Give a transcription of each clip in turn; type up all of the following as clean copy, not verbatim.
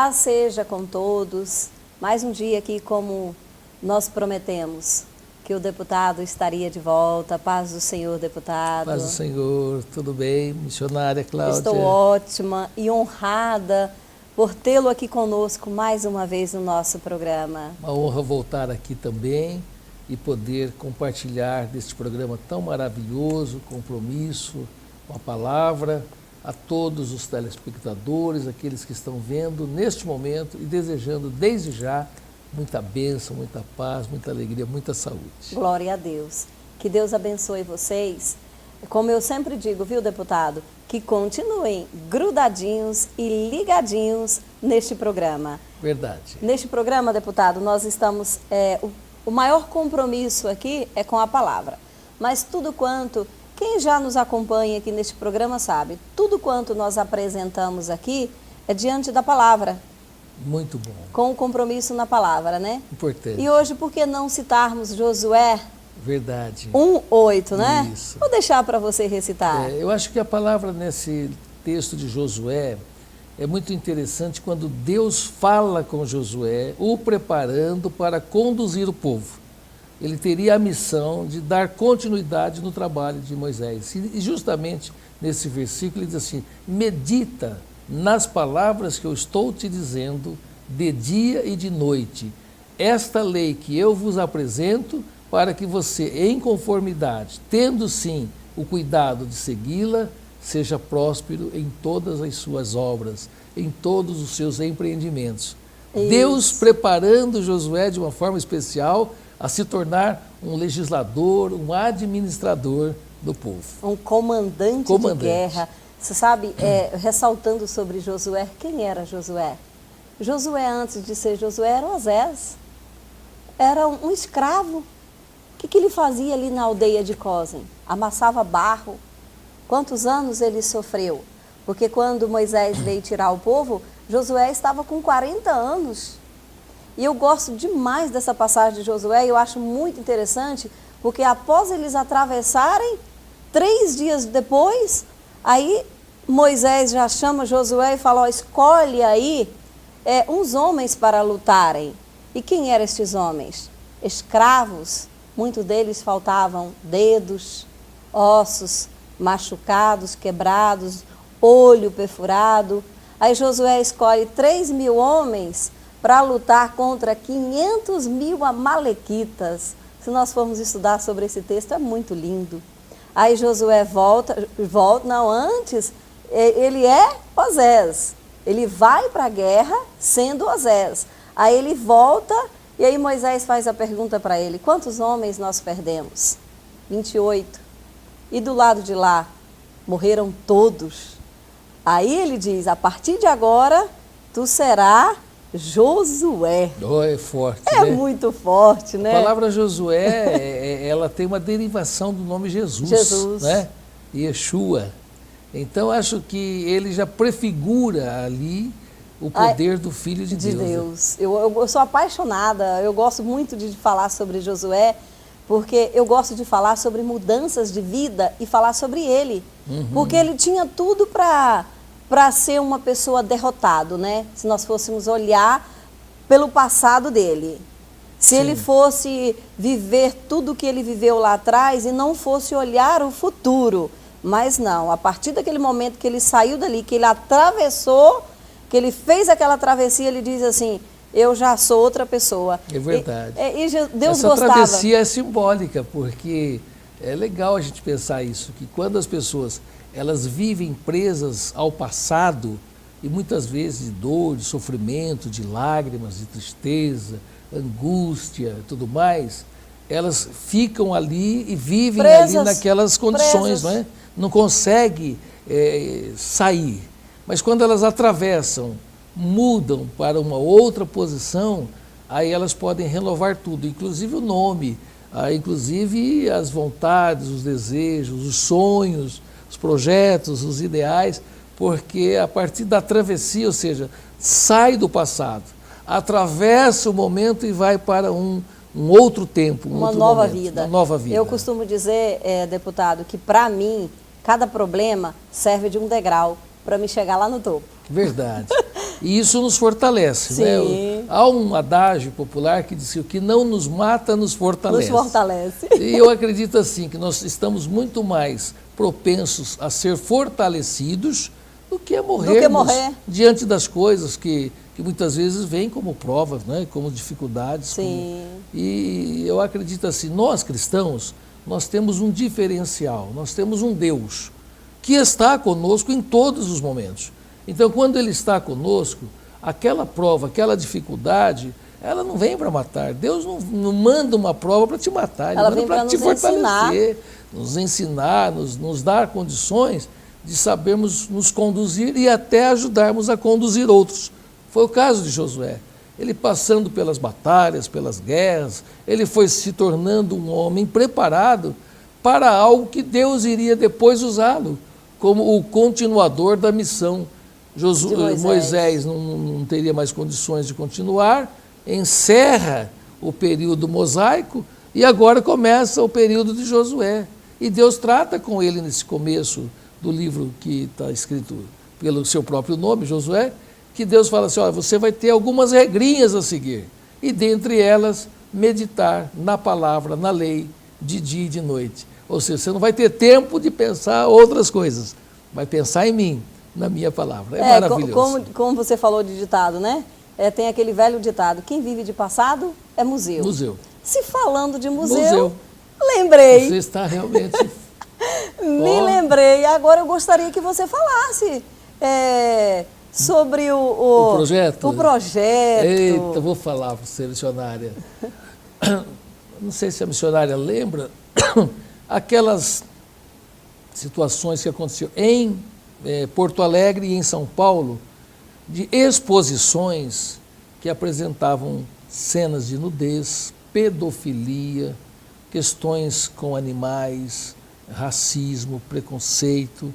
Paz seja com todos. Mais um dia aqui, como nós prometemos, que o deputado estaria de volta. Paz do Senhor, deputado. Paz do Senhor, tudo bem? Missionária Cláudia. Estou ótima e honrada por tê-lo aqui conosco mais uma vez no nosso programa. Uma honra voltar aqui também e poder compartilhar deste programa tão maravilhoso, compromisso, com a palavra, a todos os telespectadores, aqueles que estão vendo neste momento e desejando desde já muita bênção, muita paz, muita alegria, muita saúde. Glória a Deus. Que Deus abençoe vocês. Como eu sempre digo, viu, deputado, que continuem grudadinhos e ligadinhos neste programa. Verdade. Neste programa, deputado, nós estamos... o maior compromisso aqui é com a palavra. Mas tudo quanto... Quem já nos acompanha aqui neste programa sabe, tudo quanto nós apresentamos aqui é diante da palavra. Muito bom. Com o compromisso na palavra, né? Importante. E hoje, por que não citarmos Josué? Verdade. 1:8, né? Isso. Vou deixar para você recitar. Eu acho que a palavra nesse texto de Josué é muito interessante quando Deus fala com Josué, o preparando para conduzir o povo. Ele teria a missão de dar continuidade no trabalho de Moisés. E justamente nesse versículo ele diz assim: medita nas palavras que eu estou te dizendo de dia e de noite. Esta lei que eu vos apresento para que você, em conformidade, tendo sim o cuidado de segui-la, seja próspero em todas as suas obras, em todos os seus empreendimentos. Isso. Deus preparando Josué de uma forma especial a se tornar um legislador, um administrador do povo. Um comandante de guerra. Você sabe, ressaltando sobre Josué, quem era Josué? Josué, antes de ser Josué, era Osés. Era um escravo. O que ele fazia ali na aldeia de Cósen? Amassava barro. Quantos anos ele sofreu? Porque quando Moisés veio tirar o povo, Josué estava com 40 anos. E eu gosto demais dessa passagem de Josué, e eu acho muito interessante, porque após eles atravessarem, 3 dias depois, aí Moisés já chama Josué e fala: ó, escolhe aí uns homens para lutarem. E quem eram estes homens? Escravos, muitos deles faltavam dedos, ossos machucados, quebrados, olho perfurado. Aí Josué escolhe 3.000 homens para lutar contra 500.000 amalequitas. Se nós formos estudar sobre esse texto, é muito lindo. Aí Josué antes, ele é Osés. Ele vai para a guerra sendo Osés. Aí ele volta, e aí Moisés faz a pergunta para ele: quantos homens nós perdemos? 28. E do lado de lá, morreram todos. Aí ele diz: a partir de agora, tu serás Josué. Oh, é forte, né? É muito forte, né? A palavra Josué, ela tem uma derivação do nome Jesus. Jesus. Né? Yeshua. Então, acho que ele já prefigura ali o poder do Filho de Deus. Deus. Eu sou apaixonada, eu gosto muito de falar sobre Josué, porque eu gosto de falar sobre mudanças de vida e falar sobre ele. Uhum. Porque ele tinha tudo para ser uma pessoa derrotado, né? Se nós fôssemos olhar pelo passado dele. Se ele fosse viver tudo o que ele viveu lá atrás e não fosse olhar o futuro. Mas não, a partir daquele momento que ele saiu dali, que ele atravessou, que ele fez aquela travessia, ele diz assim: eu já sou outra pessoa. É verdade. E Deus Essa gostava. travessia é simbólica, porque é legal a gente pensar isso, que quando as pessoas elas vivem presas ao passado, e muitas vezes de dor, de sofrimento, de lágrimas, de tristeza, angústia e tudo mais, elas ficam ali e vivem presas, ali naquelas condições, não é? Não conseguem sair. Mas quando elas atravessam, mudam para uma outra posição, aí elas podem renovar tudo, inclusive o nome, inclusive as vontades, os desejos, os sonhos, os projetos, os ideais, porque a partir da travessia, ou seja, sai do passado, atravessa o momento e vai para um outro tempo, uma nova vida. Uma nova vida. Eu costumo dizer, deputado, que para mim, cada problema serve de um degrau para me chegar lá no topo. Verdade. E isso nos fortalece, né? Sim. Há um adágio popular que diz que o que não nos mata nos fortalece. Nos fortalece. E eu acredito assim, que nós estamos muito mais propensos a ser fortalecidos do que a morrermos diante das coisas que muitas vezes vêm como provas, né? Como dificuldades. Sim. E eu acredito assim, nós cristãos, nós temos um diferencial, nós temos um Deus que está conosco em todos os momentos. Então, quando Ele está conosco, aquela prova, aquela dificuldade, ela não vem para matar. Deus não manda uma prova para te matar, Ele manda para te fortalecer, nos ensinar, nos dar condições de sabermos nos conduzir e até ajudarmos a conduzir outros. Foi o caso de Josué. Ele passando pelas batalhas, pelas guerras, ele foi se tornando um homem preparado para algo que Deus iria depois usá-lo, como o continuador da missão. Moisés não teria mais condições de continuar, encerra o período mosaico e agora começa o período de Josué. E Deus trata com ele nesse começo do livro que está escrito pelo seu próprio nome, Josué, que Deus fala assim, olha, você vai ter algumas regrinhas a seguir, e dentre elas, meditar na palavra, na lei, de dia e de noite. Ou seja, você não vai ter tempo de pensar outras coisas, vai pensar em mim, na minha palavra. É maravilhoso. Como você falou de ditado, né? Tem aquele velho ditado, quem vive de passado é museu. Museu. Se falando de museu. Lembrei. Você está realmente... Me lembrei. Agora eu gostaria que você falasse sobre o projeto. O projeto. Eita, vou falar para você, missionária. Não sei se a missionária lembra aquelas situações que aconteceram em Porto Alegre e em São Paulo, de exposições que apresentavam cenas de nudez, pedofilia, questões com animais, racismo, preconceito.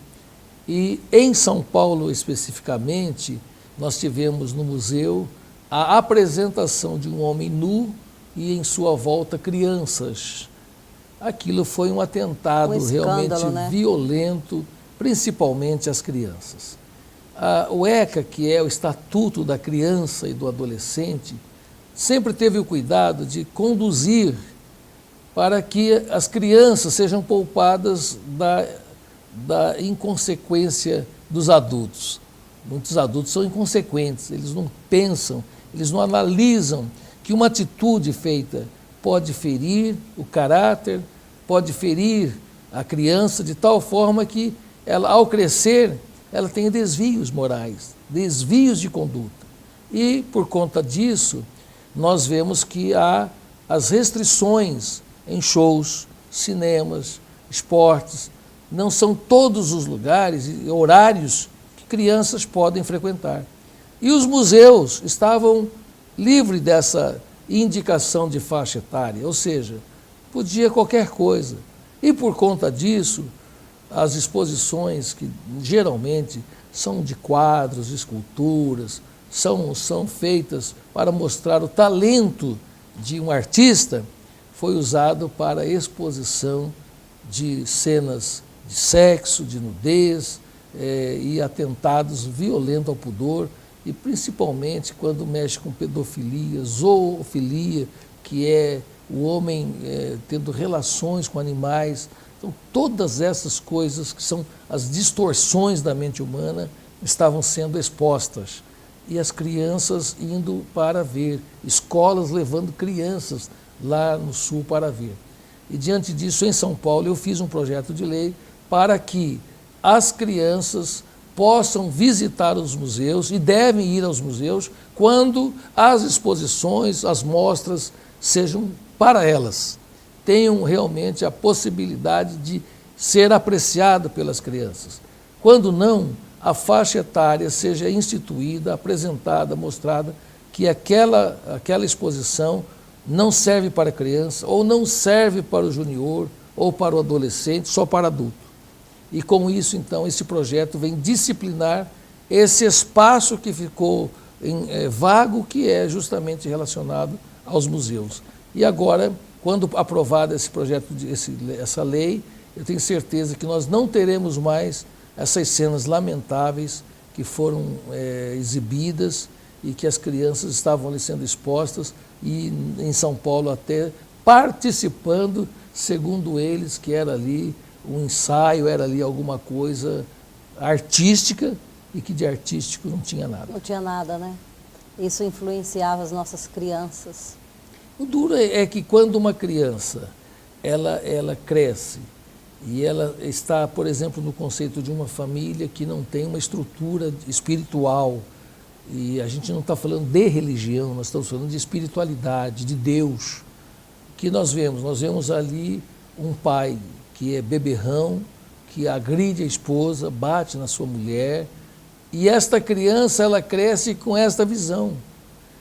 E em São Paulo especificamente, nós tivemos no museu a apresentação de um homem nu e em sua volta crianças. Aquilo foi um atentado realmente violento, principalmente às crianças. O ECA, que é o Estatuto da Criança e do Adolescente, sempre teve o cuidado de conduzir para que as crianças sejam poupadas da inconsequência dos adultos. Muitos adultos são inconsequentes, eles não pensam, eles não analisam que uma atitude feita pode ferir o caráter, pode ferir a criança de tal forma que ela, ao crescer, ela tem desvios morais, desvios de conduta. E, por conta disso, nós vemos que há as restrições em shows, cinemas, esportes. Não são todos os lugares e horários que crianças podem frequentar. E os museus estavam livres dessa indicação de faixa etária, ou seja, podia qualquer coisa. E por conta disso, as exposições, que geralmente são de quadros, esculturas, são feitas para mostrar o talento de um artista, foi usado para a exposição de cenas de sexo, de nudez e atentados violentos ao pudor, e principalmente quando mexe com pedofilia, zoofilia, que é o homem tendo relações com animais. Então, todas essas coisas que são as distorções da mente humana estavam sendo expostas. E as crianças indo para ver, escolas levando crianças lá no sul para ver. E diante disso, em São Paulo, eu fiz um projeto de lei para que as crianças possam visitar os museus e devem ir aos museus quando as exposições, as mostras sejam para elas, tenham realmente a possibilidade de ser apreciado pelas crianças. Quando não, a faixa etária seja instituída, apresentada, mostrada, que aquela exposição não serve para criança, ou não serve para o junior, ou para o adolescente, só para adulto. E com isso, então, esse projeto vem disciplinar esse espaço que ficou vago, que é justamente relacionado aos museus. E agora, quando aprovado esse projeto, essa lei, eu tenho certeza que nós não teremos mais essas cenas lamentáveis que foram exibidas e que as crianças estavam ali sendo expostas e em São Paulo até participando, segundo eles, que era ali um ensaio, era ali alguma coisa artística e que de artístico não tinha nada. Não tinha nada, né? Isso influenciava as nossas crianças. O duro é que quando uma criança, ela cresce e ela está, por exemplo, no conceito de uma família que não tem uma estrutura espiritual, e a gente não está falando de religião, nós estamos falando de espiritualidade, de Deus, que nós vemos ali um pai que é beberrão, que agride a esposa, bate na sua mulher, e esta criança, ela cresce com esta visão.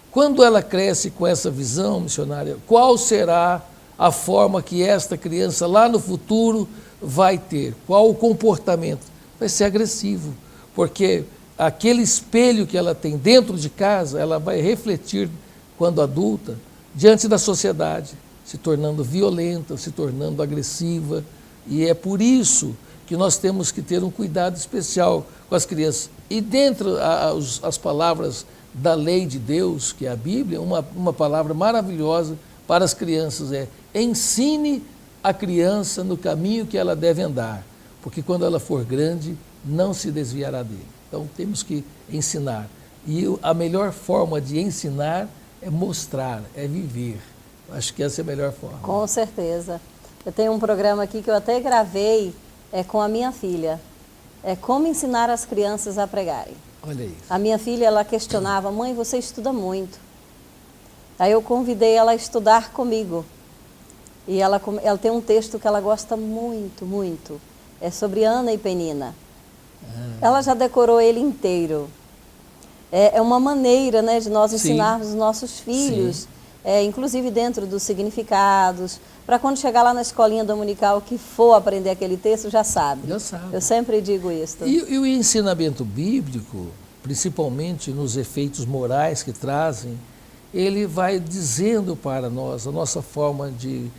Quando ela cresce com essa visão, missionária, qual será a forma que esta criança lá no futuro vai ter? Qual o comportamento? Vai ser agressivo, porque aquele espelho que ela tem dentro de casa, ela vai refletir, quando adulta, diante da sociedade, se tornando violenta, se tornando agressiva, e é por isso que nós temos que ter um cuidado especial com as crianças. E dentro as palavras da lei de Deus, que é a Bíblia, uma palavra maravilhosa para as crianças é: ensine a criança no caminho que ela deve andar, porque quando ela for grande, não se desviará dele. Então temos que ensinar. E a melhor forma de ensinar é mostrar, é viver. Acho que essa é a melhor forma. Com certeza. Eu tenho um programa aqui que eu até gravei com a minha filha. É como ensinar as crianças a pregarem. Olha isso. A minha filha, ela questionava: mãe, você estuda muito. Aí eu convidei ela a estudar comigo. E ela tem um texto que ela gosta muito, muito. É sobre Ana e Penina. Ela já decorou ele inteiro. É uma maneira, né, de nós ensinarmos os nossos filhos, inclusive dentro dos significados, para quando chegar lá na escolinha dominical que for aprender aquele texto, já sabe. Já sabe. Eu sempre digo isso. E o ensinamento bíblico, principalmente nos efeitos morais que trazem, ele vai dizendo para nós a nossa forma de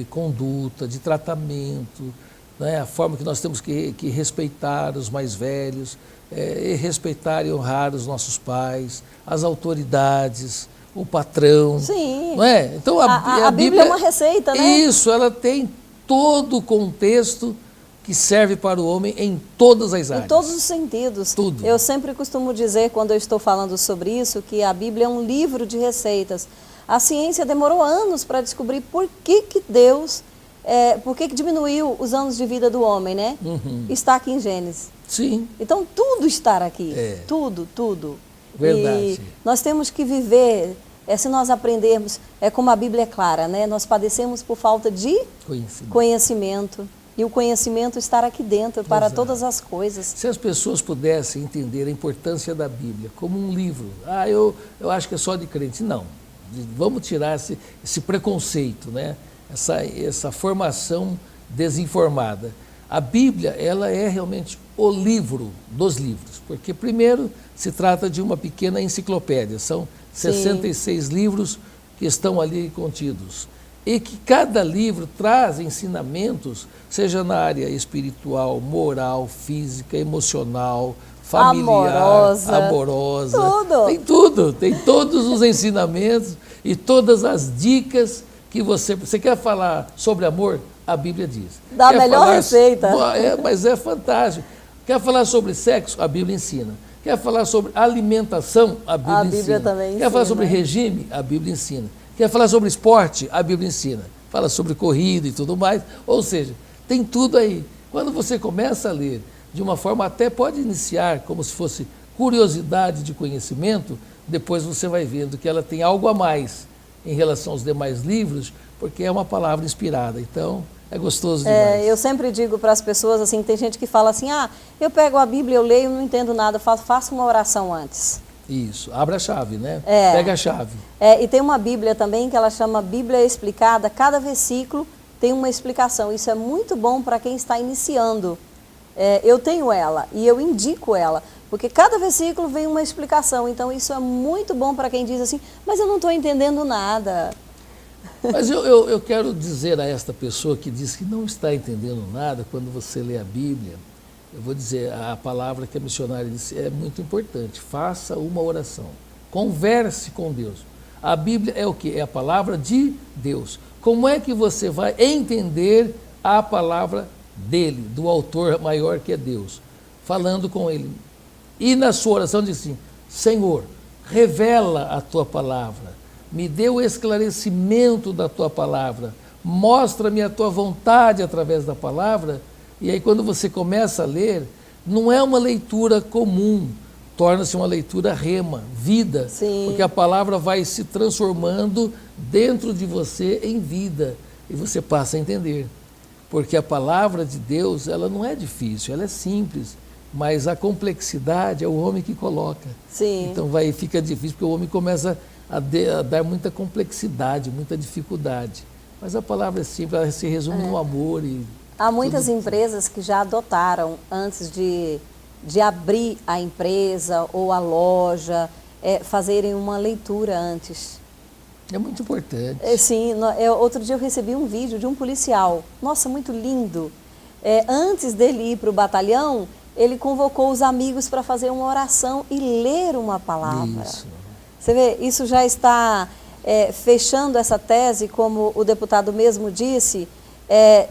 conduta, de tratamento, né? A forma que nós temos que respeitar os mais velhos, e respeitar e honrar os nossos pais, as autoridades, o patrão. Sim. Não é? Então a Bíblia é uma receita, né? Isso, ela tem todo o contexto que serve para o homem em todas as áreas. Em todos os sentidos. Tudo. Eu sempre costumo dizer, quando eu estou falando sobre isso, que a Bíblia é um livro de receitas. A ciência demorou anos para descobrir por que Deus, por que diminuiu os anos de vida do homem, né? Uhum. Está aqui em Gênesis. Sim. Então, tudo está aqui. Tudo, tudo. Verdade. E nós temos que viver, se nós aprendermos, como a Bíblia é clara, né? Nós padecemos por falta de conhecimento. E o conhecimento estar aqui dentro para todas as coisas. Se as pessoas pudessem entender a importância da Bíblia como um livro, eu acho que é só de crente. Não. Vamos tirar esse preconceito, né? Essa formação desinformada. A Bíblia, ela é realmente o livro dos livros, porque primeiro se trata de uma pequena enciclopédia, são 66 livros que estão ali contidos, e que cada livro traz ensinamentos, seja na área espiritual, moral, física, emocional, familiar, amorosa, tudo. Tem todos os ensinamentos e todas as dicas que você quer falar sobre amor, a Bíblia diz. Dá a melhor receita. Mas é fantástico. Quer falar sobre sexo? A Bíblia ensina. Quer falar sobre alimentação? A Bíblia ensina. Também ensina. Quer falar sobre regime? A Bíblia ensina. Quer falar sobre esporte? A Bíblia ensina. Fala sobre corrida e tudo mais. Ou seja, tem tudo aí. Quando você começa a ler de uma forma, até pode iniciar como se fosse curiosidade de conhecimento, depois você vai vendo que ela tem algo a mais em relação aos demais livros, porque é uma palavra inspirada. Então, é gostoso demais. Eu sempre digo para as pessoas, assim, tem gente que fala assim, eu pego a Bíblia, eu leio, não entendo nada, faço uma oração antes. Isso, abre a chave, né? Pega a chave. E tem uma Bíblia também que ela chama Bíblia Explicada, cada versículo tem uma explicação. Isso é muito bom para quem está iniciando. Eu tenho ela e eu indico ela, porque cada versículo vem uma explicação. Então isso é muito bom para quem diz assim, mas eu não estou entendendo nada. Mas eu quero dizer a esta pessoa que diz que não está entendendo nada quando você lê a Bíblia, eu vou dizer, a palavra que a missionária disse é muito importante. Faça uma oração. Converse com Deus. A Bíblia é o quê? É a palavra de Deus. Como é que você vai entender a palavra dele, do autor maior que é Deus? Falando com ele. E na sua oração diz assim: Senhor, revela a tua palavra, me dê o esclarecimento da tua palavra, mostra-me a tua vontade através da palavra. E aí quando você começa a ler, não é uma leitura comum, torna-se uma leitura rema, vida. Sim. Porque a palavra vai se transformando dentro de você em vida, e você passa a entender. Porque a palavra de Deus, ela não é difícil, ela é simples, mas a complexidade é o homem que coloca. Sim. Então fica difícil, porque o homem começa a dar muita complexidade, muita dificuldade. Mas a palavra é simples, ela se resume no amor. Há muitas empresas que já adotaram, antes de abrir a empresa ou a loja, fazerem uma leitura antes. É muito importante. Sim, outro dia eu recebi um vídeo de um policial, nossa, muito lindo. Antes dele ir para o batalhão, ele convocou os amigos para fazer uma oração e ler uma palavra. Isso. Você vê, isso já está fechando essa tese, como o deputado mesmo disse,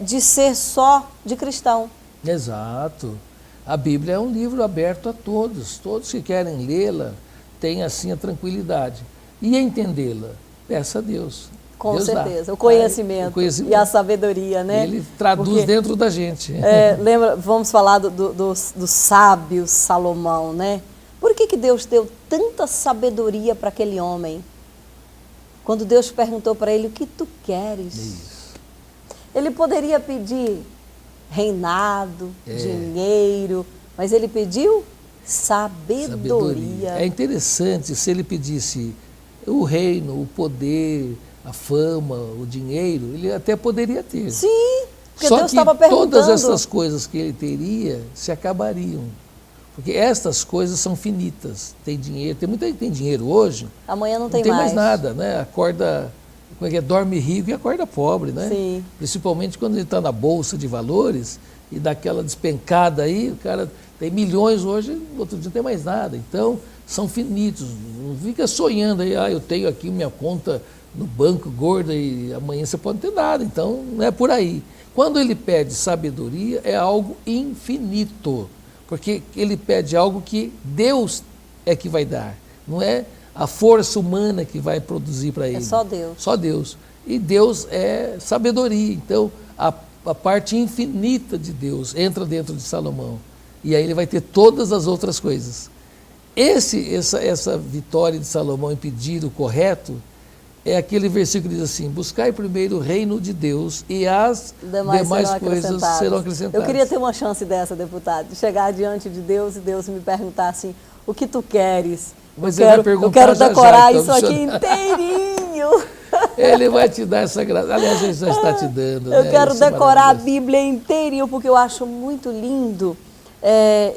de ser só de cristão. Exato. A Bíblia é um livro aberto a todos. Todos que querem lê-la têm assim a tranquilidade. E entendê-la, peça a Deus. Com Deus certeza, dá. o conhecimento e a sabedoria, né? Ele traduz dentro da gente. Lembra, vamos falar do sábio Salomão, né? Por que Deus deu tanta sabedoria para aquele homem? Quando Deus perguntou para ele: o que tu queres? Isso. Ele poderia pedir reinado, dinheiro, mas ele pediu sabedoria. É interessante, se ele pedisse o reino, o poder, a fama, o dinheiro, ele até poderia ter. Sim, porque Só Deus que estava perguntando. todas essas coisas que ele teria se acabariam. Porque estas coisas são finitas. Tem dinheiro, tem muita gente que tem dinheiro hoje. Amanhã não tem tem mais nada, né? Acorda, como é que é? Dorme rico e acorda pobre, né? Sim. Principalmente quando ele está na bolsa de valores e dá aquela despencada aí, o cara tem milhões hoje, no outro dia não tem mais nada. Então, são finitos. Não fica sonhando aí, eu tenho aqui minha conta no banco gorda e amanhã você pode não ter nada. Então, não é por aí. Quando ele pede sabedoria, é algo infinito. Porque ele pede algo que Deus é que vai dar. Não é a força humana que vai produzir para ele. É só Deus. Só Deus. E Deus é sabedoria. Então, a parte infinita de Deus entra dentro de Salomão. E aí ele vai ter todas as outras coisas. Essa vitória de Salomão em pedir o correto é aquele versículo que diz assim: buscai primeiro o reino de Deus e as demais coisas serão acrescentadas. Eu queria ter uma chance dessa, deputado, de chegar diante de Deus e Deus me perguntar assim: o que tu queres? Mas eu quero decorar isso aqui inteirinho. Ele vai te dar essa graça. Aliás, ele já está te dando. Eu quero decorar a Bíblia inteirinho, porque eu acho muito lindo.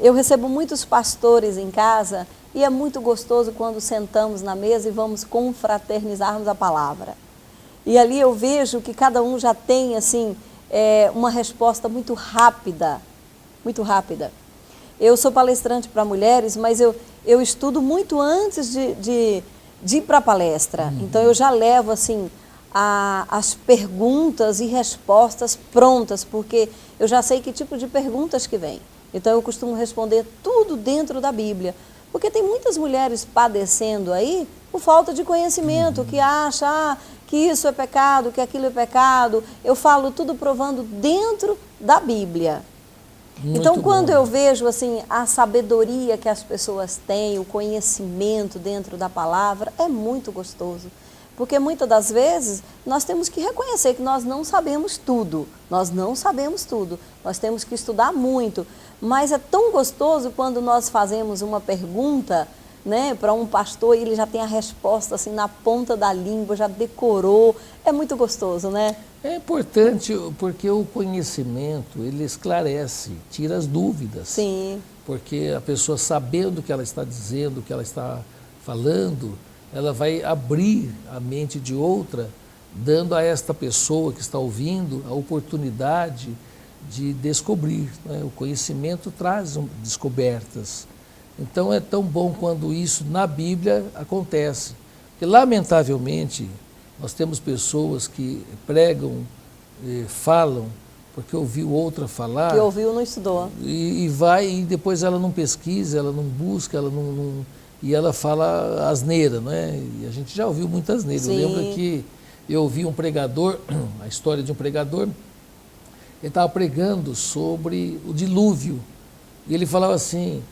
Eu recebo muitos pastores em casa e é muito gostoso quando sentamos na mesa e vamos confraternizarmos a palavra. E ali eu vejo que cada um já tem assim, uma resposta muito rápida, muito rápida. Eu sou palestrante para mulheres, mas eu estudo muito antes de ir para a palestra. Então eu já levo assim as perguntas e respostas prontas, porque eu já sei que tipo de perguntas que vem. Então eu costumo responder tudo dentro da Bíblia. Porque tem muitas mulheres padecendo aí por falta de conhecimento, que acham que isso é pecado, que aquilo é pecado. Eu falo tudo provando dentro da Bíblia. Muito então, quando bom. eu vejo assim a sabedoria que as pessoas têm, o conhecimento dentro da palavra, é muito gostoso. Porque muitas das vezes nós temos que reconhecer que nós não sabemos tudo. Nós não sabemos tudo. Nós temos que estudar muito. Mas é tão gostoso quando nós fazemos uma pergunta, né, para um pastor e ele já tem a resposta assim na ponta da língua, já decorou. É muito gostoso, né? É importante porque o conhecimento, ele esclarece, tira as dúvidas. Sim. Porque a pessoa sabendo o que ela está dizendo, o que ela está falando, ela vai abrir a mente de outra, dando a esta pessoa que está ouvindo a oportunidade de descobrir, né? O conhecimento traz descobertas. Então é tão bom quando isso na Bíblia acontece. Porque, lamentavelmente, nós temos pessoas que pregam, falam, porque ouviu outra falar. Que ouviu, não estudou. E vai, e depois ela não pesquisa, ela não busca, e ela fala asneira, não é? E a gente já ouviu muita asneira. Sim. Eu lembro que eu ouvi um pregador, a história de um pregador, ele estava pregando sobre o dilúvio. E ele falava assim: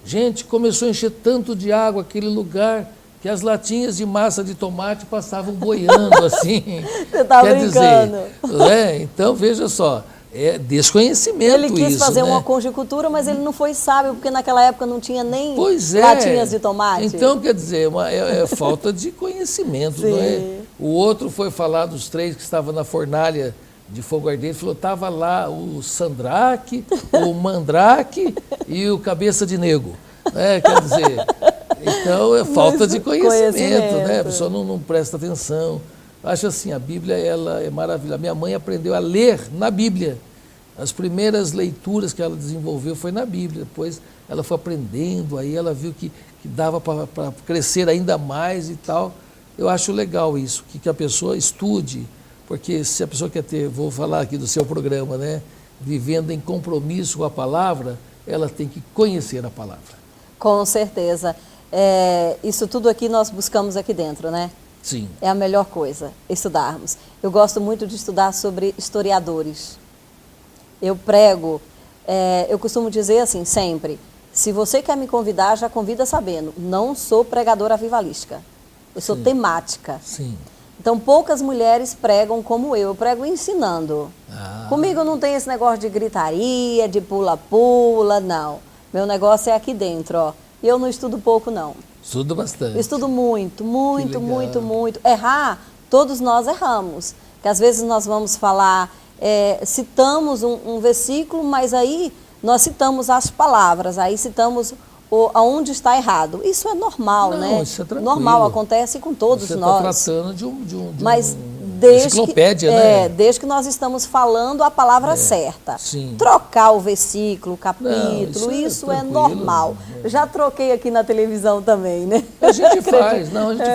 gente, começou a encher tanto de água aquele lugar que as latinhas de massa de tomate passavam boiando assim. Você está brincando. Dizer, então, veja só, é desconhecimento ele quis isso, fazer né? uma conjectura, mas ele não foi sábio, porque naquela época não tinha nem latinhas de tomate. Então, quer dizer, é falta de conhecimento, não é? O outro foi falar dos 3 que estavam na fornalha de fogo ardente, falou, estava lá o Sandraque, o Mandrake e o Cabeça de Nego. Quer dizer, então é falta de conhecimento, né? A pessoa não presta atenção. Acho assim, a Bíblia ela é maravilhosa. Minha mãe aprendeu a ler na Bíblia. As primeiras leituras que ela desenvolveu foi na Bíblia. Depois ela foi aprendendo, aí ela viu que dava para crescer ainda mais e tal. Eu acho legal isso, que a pessoa estude, porque se a pessoa quer ter, vou falar aqui do seu programa, né? Vivendo em compromisso com a palavra, ela tem que conhecer a palavra. Com certeza. Isso tudo aqui nós buscamos aqui dentro, né? Sim. É a melhor coisa, estudarmos. Eu gosto muito de estudar sobre historiadores. Eu prego, eu costumo dizer assim, sempre, se você quer me convidar, já convida sabendo, não sou pregadora avivalística, eu sou temática. Sim. Então, poucas mulheres pregam como eu prego ensinando. Ah. Comigo não tem esse negócio de gritaria, de pula-pula, não. Meu negócio é aqui dentro, ó. E eu não estudo pouco, não. Estudo bastante. Eu estudo muito. Errar, todos nós erramos. Porque às vezes nós vamos falar, citamos um versículo, mas aí nós citamos as palavras, aí citamos aonde está errado. Isso é normal, né? Isso é tranquilo. Normal, acontece com todos nós. Você está tratando de Mas enciclopédia, né? Desde que nós estamos falando a palavra certa. Sim. Trocar o versículo, o capítulo, isso é normal. Eu já troquei aqui na televisão também, né? A gente faz,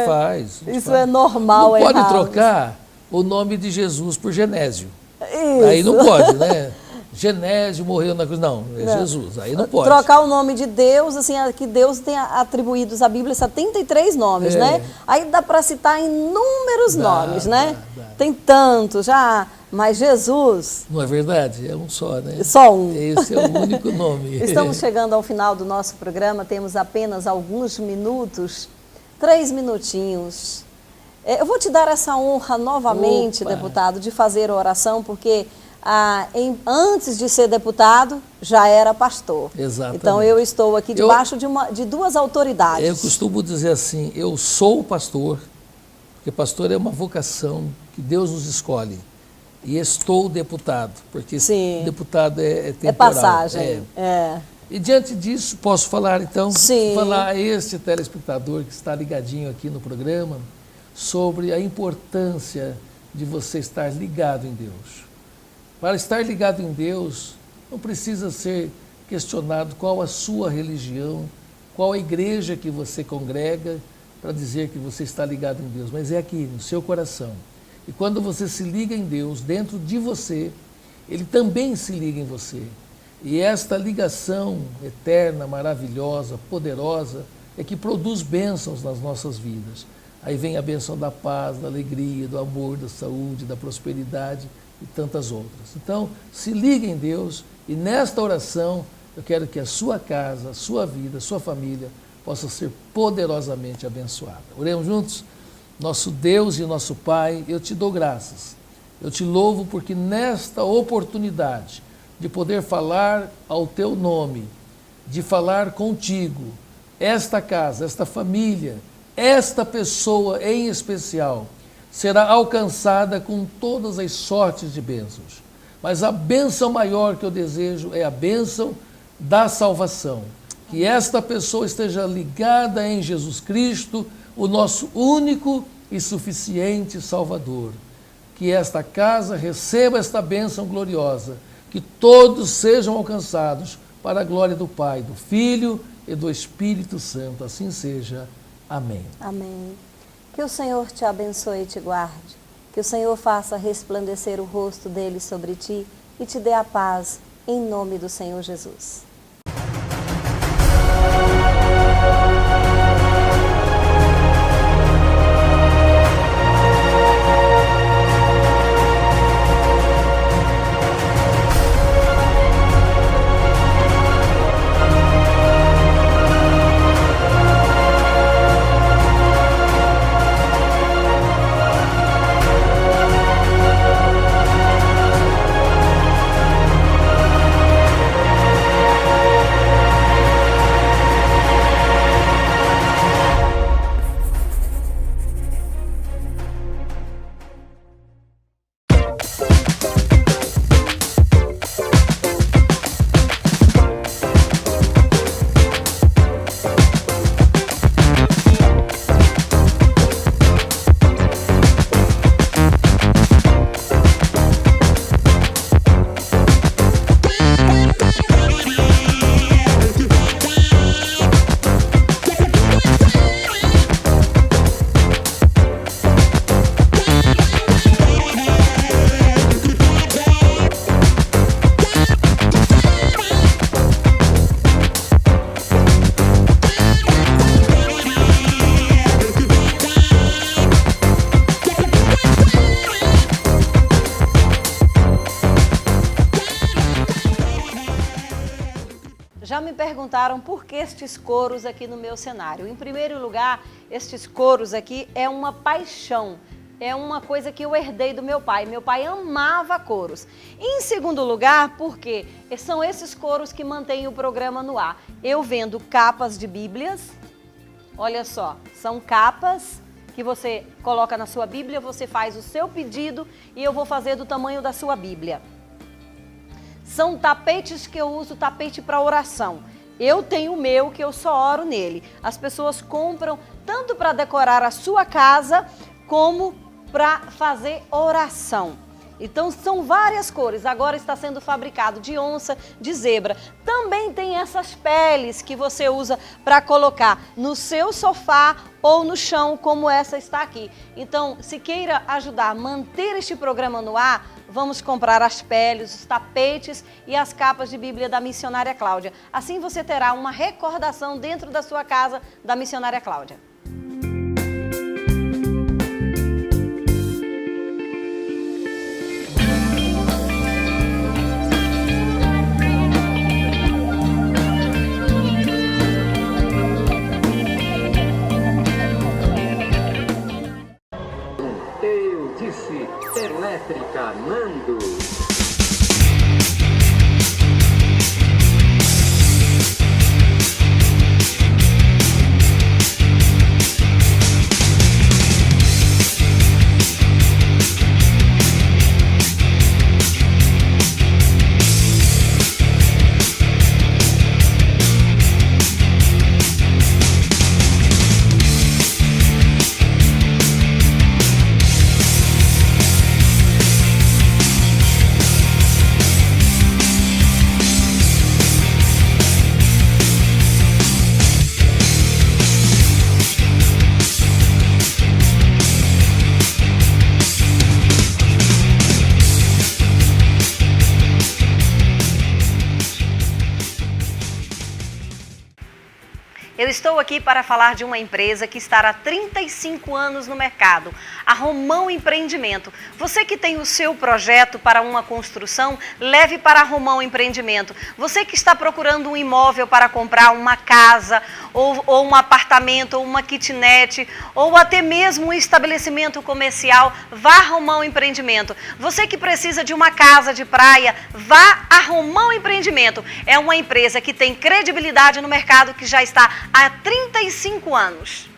faz. Isso é normal. Não pode trocar o nome de Jesus por Genésio. Isso. Aí não pode, né? Genésio morreu na cruz. Não, Jesus, aí não pode. Trocar o nome de Deus, assim, que Deus tem atribuídos à Bíblia 73 nomes, né? Aí dá para citar inúmeros nomes, né? Dá. Tem tantos já, mas Jesus... Não é verdade? É um só, né? Só um. Esse é o único nome. Estamos chegando ao final do nosso programa, temos apenas alguns minutos, 3 minutinhos. Eu vou te dar essa honra novamente, deputado, de fazer a oração, porque... antes de ser deputado, já era pastor. Exatamente. Então eu estou aqui debaixo de 2 autoridades. Eu costumo dizer assim, eu sou pastor, porque pastor é uma vocação que Deus nos escolhe. E estou deputado, porque deputado é temporal. É passagem. E diante disso, posso falar então? Sim. Falar a este telespectador que está ligadinho aqui no programa, sobre a importância de você estar ligado em Deus. Para estar ligado em Deus, não precisa ser questionado qual a sua religião, qual a igreja que você congrega, para dizer que você está ligado em Deus, mas é aqui, no seu coração. E quando você se liga em Deus, dentro de você, Ele também se liga em você. E esta ligação eterna, maravilhosa, poderosa, é que produz bênçãos nas nossas vidas. Aí vem a bênção da paz, da alegria, do amor, da saúde, da prosperidade, e tantas outras. Então, se liga em Deus e nesta oração eu quero que a sua casa, a sua vida, a sua família possa ser poderosamente abençoada. Oremos juntos? Nosso Deus e nosso Pai, eu te dou graças. Eu te louvo porque nesta oportunidade de poder falar ao teu nome, de falar contigo, esta casa, esta família, esta pessoa em especial, será alcançada com todas as sortes de bênçãos. Mas a bênção maior que eu desejo é a bênção da salvação. Que esta pessoa esteja ligada em Jesus Cristo, o nosso único e suficiente Salvador. Que esta casa receba esta bênção gloriosa que todos sejam alcançados para a glória do Pai, do Filho e do Espírito Santo. Assim seja. Amém. Amém. Que o Senhor te abençoe e te guarde. Que o Senhor faça resplandecer o rosto dele sobre ti e te dê a paz, em nome do Senhor Jesus. Já me perguntaram por que estes coros aqui no meu cenário. Em primeiro lugar, estes coros aqui é uma paixão. É uma coisa que eu herdei do meu pai. Meu pai amava coros. Em segundo lugar, porque são esses coros que mantêm o programa no ar. Eu vendo capas de Bíblias. Olha só, são capas que você coloca na sua Bíblia, você faz o seu pedido e eu vou fazer do tamanho da sua Bíblia. São tapetes que eu uso, tapete para oração. Eu tenho o meu, que eu só oro nele. As pessoas compram tanto para decorar a sua casa, como para fazer oração. Então são várias cores. Agora está sendo fabricado de onça, de zebra. Também tem essas peles que você usa para colocar no seu sofá ou no chão, como essa está aqui. Então, se queira ajudar a manter este programa no ar, vamos comprar as peles, os tapetes e as capas de Bíblia da Missionária Cláudia. Assim você terá uma recordação dentro da sua casa da Missionária Cláudia. Eu disse Elétrica Nando. Eu estou aqui para falar de uma empresa que está há 35 anos no mercado, a Romão Empreendimento. Você que tem o seu projeto para uma construção, leve para a Romão Empreendimento. Você que está procurando um imóvel para comprar uma casa, ou um apartamento, ou uma kitnet, ou até mesmo um estabelecimento comercial, vá a Romão Empreendimento. Você que precisa de uma casa de praia, vá a Romão Empreendimento. É uma empresa que tem credibilidade no mercado, que já está há 35 anos.